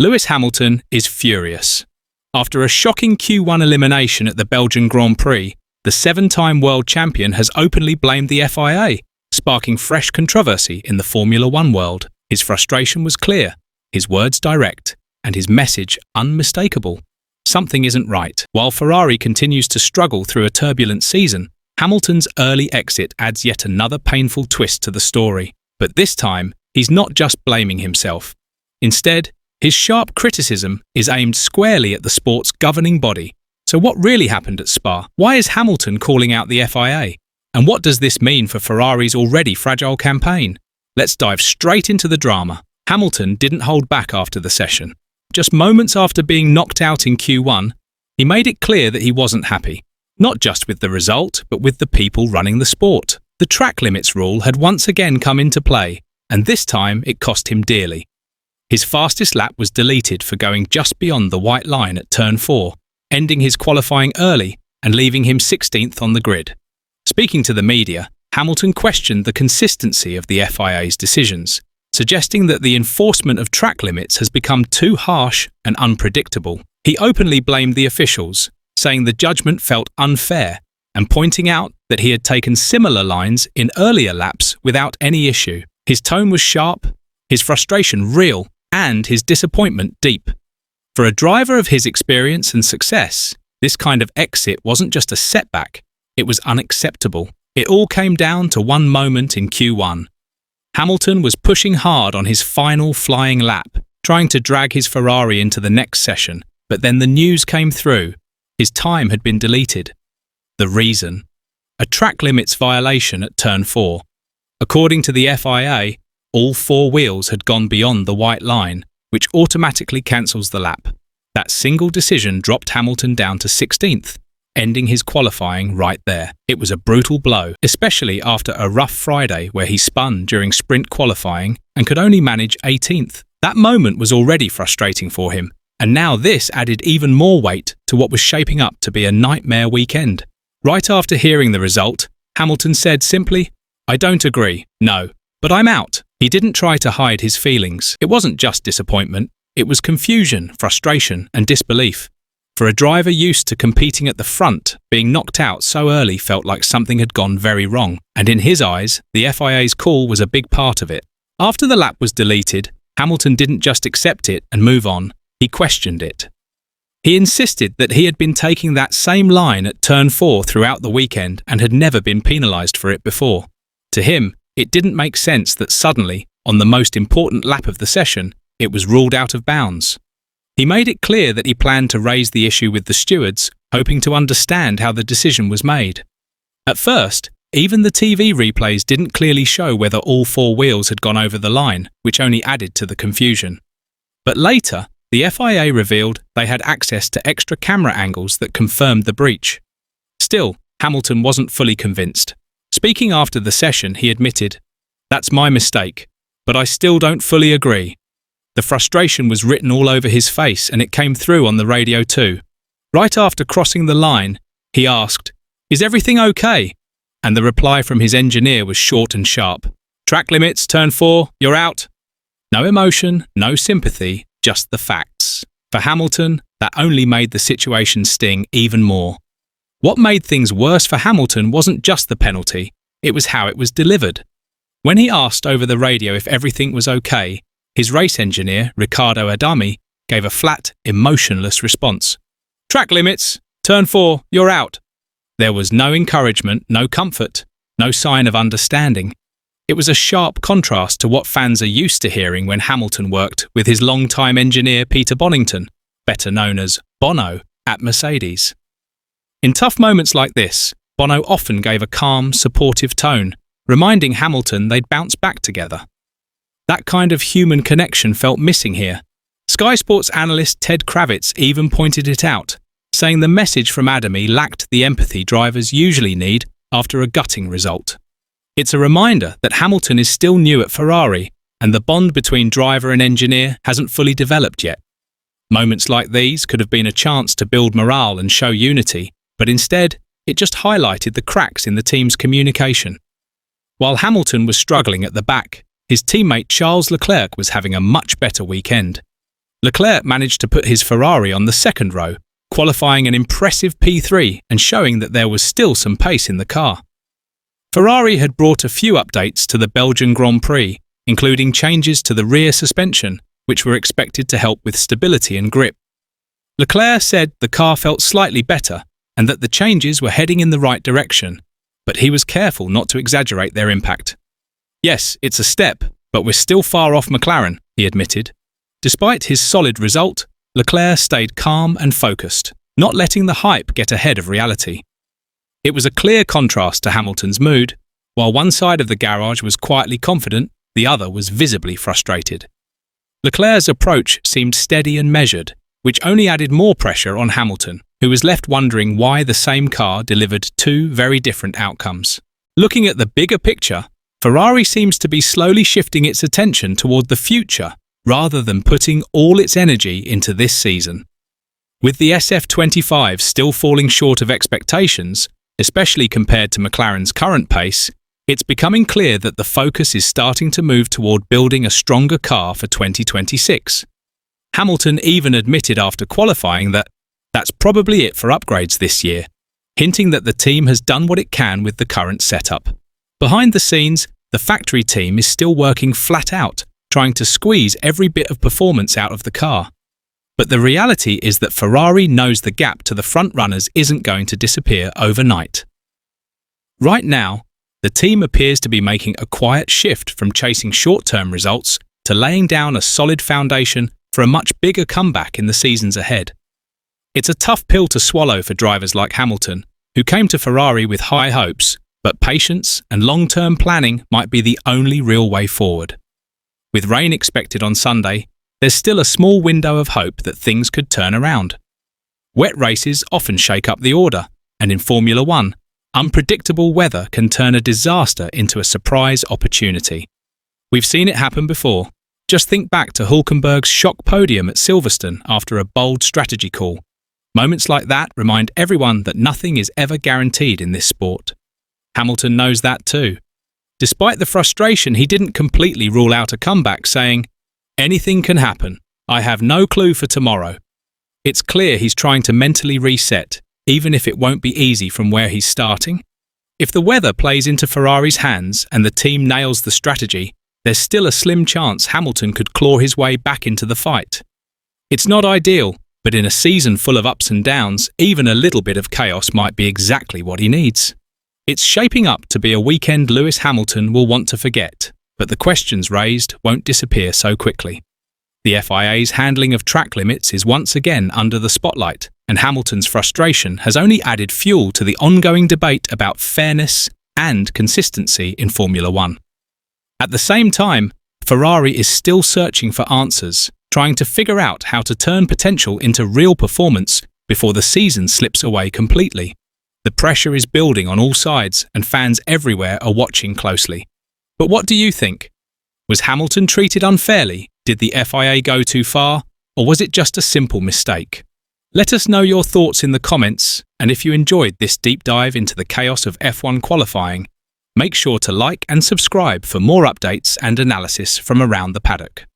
Lewis Hamilton is furious. After a shocking Q1 elimination at the Belgian Grand Prix, the seven-time world champion has openly blamed the FIA, sparking fresh controversy in the Formula One world. His frustration was clear, his words direct, and his message unmistakable. Something isn't right. While Ferrari continues to struggle through a turbulent season, Hamilton's early exit adds yet another painful twist to the story. But this time, he's not just blaming himself. Instead, his sharp criticism is aimed squarely at the sport's governing body. So what really happened at Spa? Why is Hamilton calling out the FIA? And what does this mean for Ferrari's already fragile campaign? Let's dive straight into the drama. Hamilton didn't hold back after the session. Just moments after being knocked out in Q1, he made it clear that he wasn't happy. Not just with the result, but with the people running the sport. The track limits rule had once again come into play, and this time it cost him dearly. His fastest lap was deleted for going just beyond the white line at turn 4, ending his qualifying early and leaving him 16th on the grid. Speaking to the media, Hamilton questioned the consistency of the FIA's decisions, suggesting that the enforcement of track limits has become too harsh and unpredictable. He openly blamed the officials, saying the judgment felt unfair, and pointing out that he had taken similar lines in earlier laps without any issue. His tone was sharp, his frustration real, and his disappointment deep. For a driver of his experience and success, this kind of exit wasn't just a setback, it was unacceptable. It all came down to one moment in Q1. Hamilton was pushing hard on his final flying lap, trying to drag his Ferrari into the next session, but then the news came through. His time had been deleted. The reason? A track limits violation at turn 4. According to the FIA, all 4 wheels had gone beyond the white line, which automatically cancels the lap. That single decision dropped Hamilton down to 16th, ending his qualifying right there. It was a brutal blow, especially after a rough Friday where he spun during sprint qualifying and could only manage 18th. That moment was already frustrating for him, and now this added even more weight to what was shaping up to be a nightmare weekend. Right after hearing the result, Hamilton said simply, "I don't agree, no, but I'm out." He didn't try to hide his feelings. It wasn't just disappointment, it was confusion, frustration, and disbelief. For a driver used to competing at the front, being knocked out so early felt like something had gone very wrong, and in his eyes, the FIA's call was a big part of it. After the lap was deleted, Hamilton didn't just accept it and move on, he questioned it. He insisted that he had been taking that same line at turn 4 throughout the weekend and had never been penalised for it before. To him, it didn't make sense that suddenly, on the most important lap of the session, it was ruled out of bounds. He made it clear that he planned to raise the issue with the stewards, hoping to understand how the decision was made. At first, even the TV replays didn't clearly show whether all 4 wheels had gone over the line, which only added to the confusion. But later, the FIA revealed they had access to extra camera angles that confirmed the breach. Still, Hamilton wasn't fully convinced. Speaking after the session, he admitted, "That's my mistake, but I still don't fully agree." The frustration was written all over his face, and it came through on the radio too. Right after crossing the line, he asked, "Is everything okay?" And the reply from his engineer was short and sharp. "Track limits, turn 4, you're out." No emotion, no sympathy, just the facts. For Hamilton, that only made the situation sting even more. What made things worse for Hamilton wasn't just the penalty, it was how it was delivered. When he asked over the radio if everything was okay, his race engineer, Riccardo Adami, gave a flat, emotionless response. "Track limits, turn 4, you're out." There was no encouragement, no comfort, no sign of understanding. It was a sharp contrast to what fans are used to hearing when Hamilton worked with his longtime engineer Peter Bonington, better known as Bono, at Mercedes. In tough moments like this, Bono often gave a calm, supportive tone, reminding Hamilton they'd bounce back together. That kind of human connection felt missing here. Sky Sports analyst Ted Kravitz even pointed it out, saying the message from Adami lacked the empathy drivers usually need after a gutting result. It's a reminder that Hamilton is still new at Ferrari, and the bond between driver and engineer hasn't fully developed yet. Moments like these could have been a chance to build morale and show unity, but instead, it just highlighted the cracks in the team's communication. While Hamilton was struggling at the back, his teammate Charles Leclerc was having a much better weekend. Leclerc managed to put his Ferrari on the second row, qualifying an impressive P3 and showing that there was still some pace in the car. Ferrari had brought a few updates to the Belgian Grand Prix, including changes to the rear suspension, which were expected to help with stability and grip. Leclerc said the car felt slightly better and that the changes were heading in the right direction, but he was careful not to exaggerate their impact. "Yes, it's a step, but we're still far off McLaren," he admitted. Despite his solid result, Leclerc stayed calm and focused, not letting the hype get ahead of reality. It was a clear contrast to Hamilton's mood. While one side of the garage was quietly confident, the other was visibly frustrated. Leclerc's approach seemed steady and measured, which only added more pressure on Hamilton, who was left wondering why the same car delivered two very different outcomes. Looking at the bigger picture, Ferrari seems to be slowly shifting its attention toward the future rather than putting all its energy into this season. With the SF25 still falling short of expectations, especially compared to McLaren's current pace, it's becoming clear that the focus is starting to move toward building a stronger car for 2026. Hamilton even admitted after qualifying that that's probably it for upgrades this year, hinting that the team has done what it can with the current setup. Behind the scenes, the factory team is still working flat out, trying to squeeze every bit of performance out of the car. But the reality is that Ferrari knows the gap to the front runners isn't going to disappear overnight. Right now, the team appears to be making a quiet shift from chasing short-term results to laying down a solid foundation for a much bigger comeback in the seasons ahead. It's a tough pill to swallow for drivers like Hamilton, who came to Ferrari with high hopes, but patience and long-term planning might be the only real way forward. With rain expected on Sunday, there's still a small window of hope that things could turn around. Wet races often shake up the order, and in Formula One, unpredictable weather can turn a disaster into a surprise opportunity. We've seen it happen before. Just think back to Hülkenberg's shock podium at Silverstone after a bold strategy call. Moments like that remind everyone that nothing is ever guaranteed in this sport. Hamilton knows that too. Despite the frustration, he didn't completely rule out a comeback, saying, "Anything can happen. I have no clue for tomorrow." It's clear he's trying to mentally reset, even if it won't be easy from where he's starting. If the weather plays into Ferrari's hands and the team nails the strategy, there's still a slim chance Hamilton could claw his way back into the fight. It's not ideal, but in a season full of ups and downs, even a little bit of chaos might be exactly what he needs. It's shaping up to be a weekend Lewis Hamilton will want to forget, but the questions raised won't disappear so quickly. The FIA's handling of track limits is once again under the spotlight, and Hamilton's frustration has only added fuel to the ongoing debate about fairness and consistency in Formula One. At the same time, Ferrari is still searching for answers, trying to figure out how to turn potential into real performance before the season slips away completely. The pressure is building on all sides, and fans everywhere are watching closely. But what do you think? Was Hamilton treated unfairly? Did the FIA go too far? Or was it just a simple mistake? Let us know your thoughts in the comments, and if you enjoyed this deep dive into the chaos of F1 qualifying, make sure to like and subscribe for more updates and analysis from around the paddock.